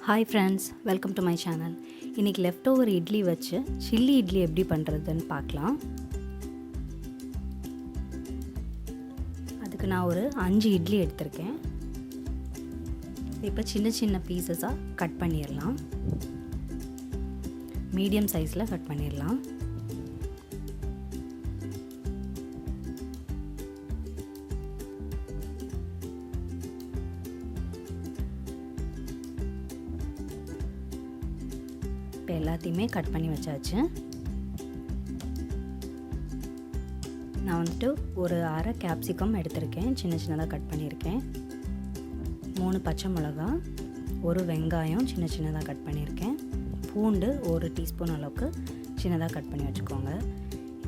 Hi friends, welcome to my channel. இன்றைக்கி left over idli வச்சு chilli idli எப்படி பண்ணுறதுன்னு பார்க்கலாம். அதுக்கு நான் ஒரு 5 இட்லி எடுத்திருக்கேன். இப்போ சின்ன சின்ன பீசஸாக கட் பண்ணிடலாம். மீடியம் சைஸில் கட் பண்ணிடலாம். இப்போ எல்லாத்தையுமே கட் பண்ணி வச்சாச்சு. நான் வந்துட்டு ஒரு அரை கேப்சிகம் எடுத்திருக்கேன், சின்ன சின்னதாக கட் பண்ணியிருக்கேன். 3 பச்சை மிளகா, ஒரு வெங்காயம் சின்ன சின்னதாக கட் பண்ணியிருக்கேன். பூண்டு 1 டீஸ்பூன் அளவுக்கு சின்னதாக கட் பண்ணி வச்சுக்கோங்க.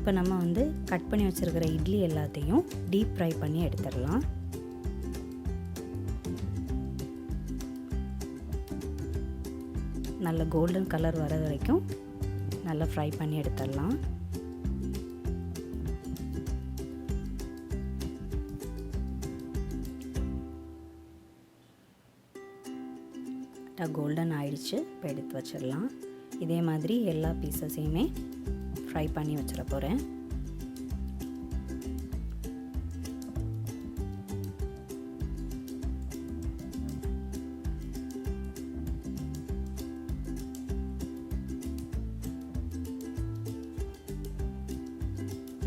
இப்போ நம்ம கட் பண்ணி வச்சுருக்கிற இட்லி எல்லாத்தையும் டீப் ஃப்ரை பண்ணி எடுத்துடலாம். நல்ல கோல்டன் கலர் வர வரைக்கும் நல்லா ஃப்ரை பண்ணி எடுத்துடலாம். கோல்டன் ஆயிடுச்சு. இப்போ எடுத்து வச்சிடலாம். இதே மாதிரி எல்லா பீசஸையுமே ஃப்ரை பண்ணி வச்சிட போகிறேன்.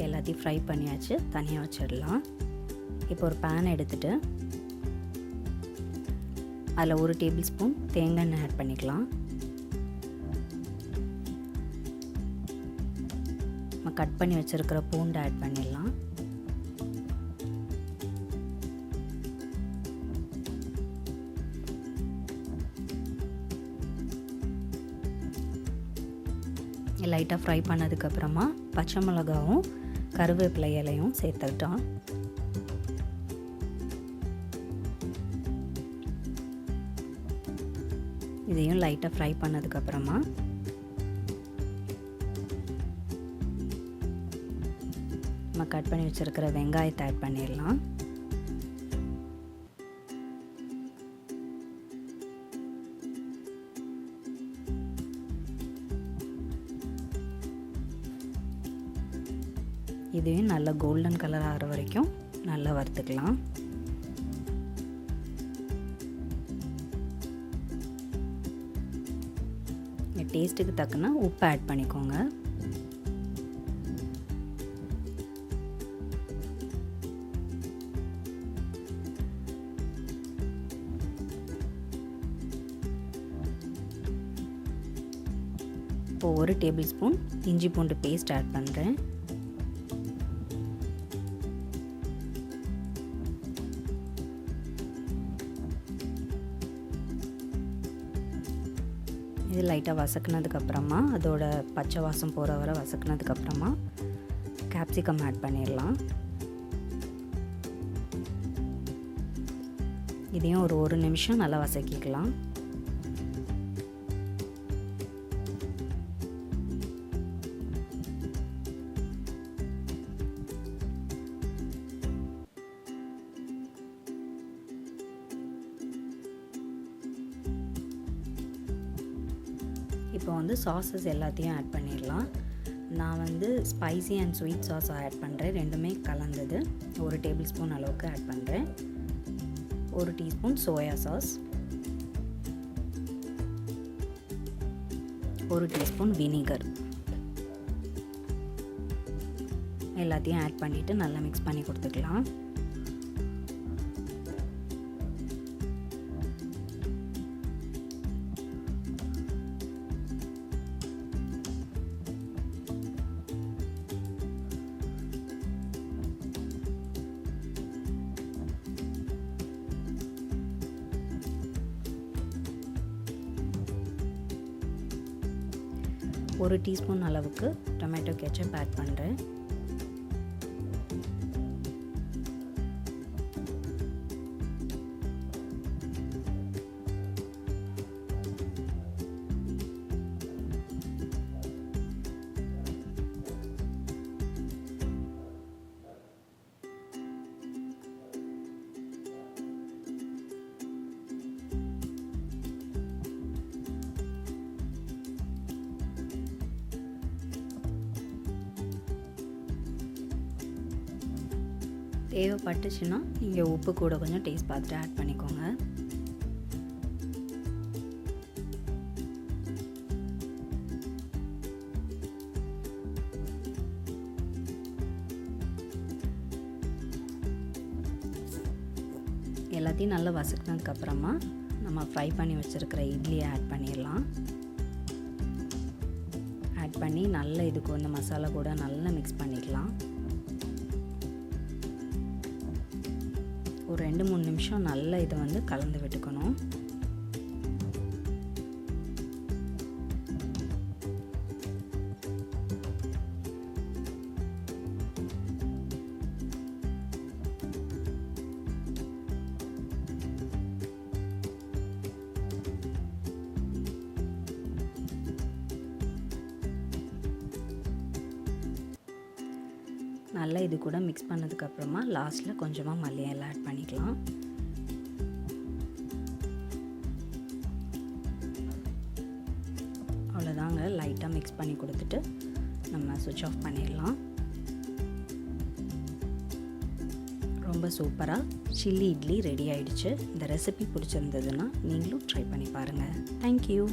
எல்லாத்தையும் ஃப்ரை பண்ணியாச்சு, தனியாக வச்சிடலாம். இப்போ ஒரு பேன் எடுத்துகிட்டு அதில் 1 டேபிள் ஸ்பூன் தேங்காய் எண்ணெய் ஆட் பண்ணிக்கலாம். நம்ம கட் பண்ணி வச்சுருக்கிற பூண்டு ஆட் பண்ணிடலாம். லைட்டாக ஃப்ரை பண்ணதுக்கப்புறமா பச்சை மிளகாவும் கருவேப்பிலை இலையும் சேர்த்துக்கிட்டோம். இதையும் லைட்டாக ஃப்ரை பண்ணதுக்கப்புறமா நம்ம கட் பண்ணி வச்சுருக்கிற வெங்காயத்தை ஆட் பண்ணிடலாம். இதையும் நல்லா கோல்டன் கலர் ஆகிற வரைக்கும் நல்லா வறுத்துக்கலாம். டேஸ்ட்டுக்கு தக்கன உப்பு ஆட் பண்ணிக்கோங்க. இப்போ 1 டேபிள் ஸ்பூன் இஞ்சி பூண்டு பேஸ்ட் ஆட் பண்ணுறேன். இது லைட்டாக வசக்குனதுக்கப்புறமா அதோட பச்சை வாசம் போகிற வரை வசக்குனதுக்கப்புறமா கேப்சிகம் ஆட் பண்ணிடலாம். இதையும் ஒரு 1 நிமிஷம் நல்லா வசக்கிக்கலாம். இப்போ சாஸஸ் எல்லாத்தையும் ஆட் பண்ணிடலாம். நான் spicy and sweet sauce add பண்ணுறேன். ரெண்டுமே கலந்தது 1 டேபிள் ஸ்பூன் அளவுக்கு ஆட் பண்ணுறேன். 1 teaspoon soya sauce, 1 teaspoon vinegar எல்லாத்தையும் ஆட் பண்ணிவிட்டு நல்லா மிக்ஸ் பண்ணி கொடுத்துக்கலாம். ஒரு டீஸ்பூன் அளவுக்கு டொமேட்டோ கெச்சப் ஆட் பண்ணுறேன். தேவைப்பட்டுச்சுன்னா நீங்கள் உப்பு கூட கொஞ்சம் டேஸ்ட் பார்த்துட்டு ஆட் பண்ணிக்கோங்க. எல்லாத்தையும் நல்லா வதக்கினதுக்கப்புறமா நம்ம ஃப்ரை பண்ணி வச்சுருக்கிற இட்லியை ஆட் பண்ணிடலாம். ஆட் பண்ணி நல்லா இதுக்கு வந்து மசாலா கூட நல்லா மிக்ஸ் பண்ணிக்கலாம். ஒரு 2-3 நிமிஷம் நல்லா இதை வந்து கலந்து விட்டுக்கணும். நல்லா இது கூட மிக்ஸ் பண்ணதுக்கப்புறமா லாஸ்ட்டில் கொஞ்சமாக மல்லி இலை ஆட் பண்ணிக்கலாம். அவ்வளோதாங்க, லைட்டாக மிக்ஸ் பண்ணி கொடுத்துட்டு நம்ம சுவிட்ச் ஆஃப் பண்ணிடலாம். ரொம்ப சூப்பராக சில்லி இட்லி ரெடி ஆயிடுச்சு. இந்த ரெசிபி பிடிச்சிருந்ததுன்னா நீங்களும் ட்ரை பண்ணி பாருங்கள். தேங்க்யூ.